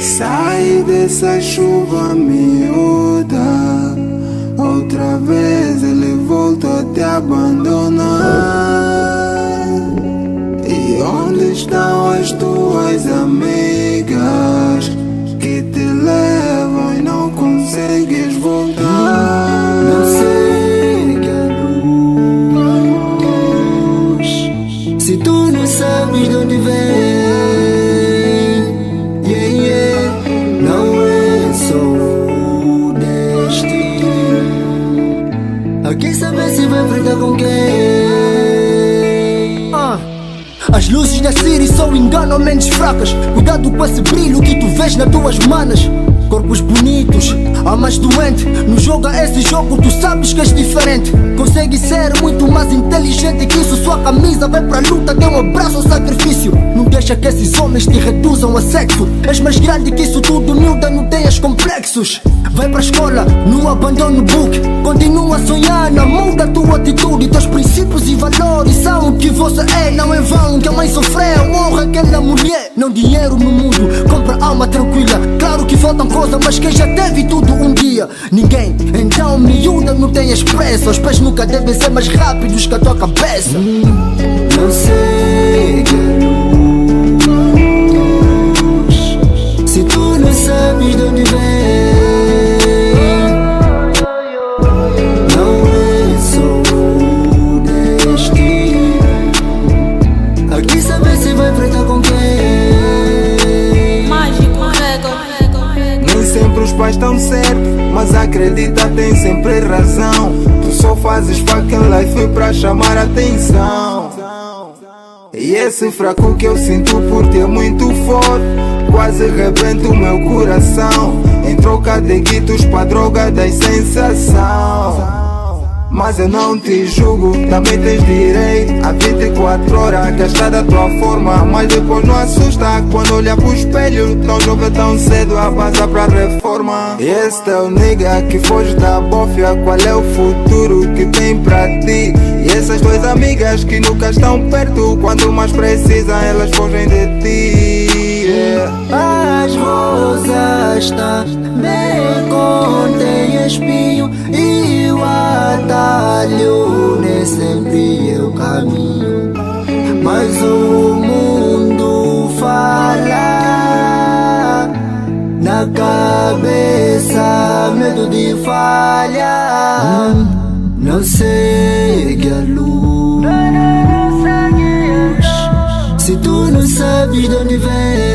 Sai dessa chuva miúda, outra vez ele voltou a te abandonar. E onde estão as tuas amigas que te levam e não consegues voltar? Não segue a luz se tu não sabes de onde vem. Quem sabe se vai enfrentar com quem? As luzes da City só enganam mentes fracas. Cuidado com esse brilho que tu vês nas tuas manas. Corpos bonitos, almas doente. Não joga esse jogo, tu sabes que és diferente. Consegue ser muito mais inteligente que isso. Sua camisa vai pra luta, dê um abraço ao sacrifício. Não deixa que esses homens te reduzam a sexo. És mais grande que isso tudo, humilde, não tenhas complexos. Vai pra escola, não abandona o book. Continua a sonhar, não muda a tua atitude. Teus princípios e valores são o que você é. Não é vão que a mãe sofreu, honra aquela mulher. Não dinheiro no mundo, compra alma tranquila. Claro que faltam coisas, mas quem já teve tudo um dia? Ninguém, então miúda, não tenhas pressa. Os pés nunca devem ser mais rápidos que a tua cabeça. Não sei se tu não sabes de onde vem. Os pais estão certos, mas acredita, tem sempre razão. Tu só fazes fucking life pra chamar atenção. E esse fraco que eu sinto por ti é muito forte, quase rebenta o meu coração. Em troca de guitos pra droga das sensação. Mas eu não te julgo, também tens direito a 24 horas gastar da tua forma. Mas depois não assusta quando olha pro espelho, tão jovem tão cedo a passar pra reforma. E esse teu nigga que foge da bofia, qual é o futuro que tem pra ti? E essas tuas amigas que nunca estão perto, quando mais precisam elas fogem de ti. As rosas também contêm espinho, e o atalho nem sempre é o caminho. Mas o mundo fala na cabeça, medo de falhar. Não segue a luz se tu não sabes de onde vem.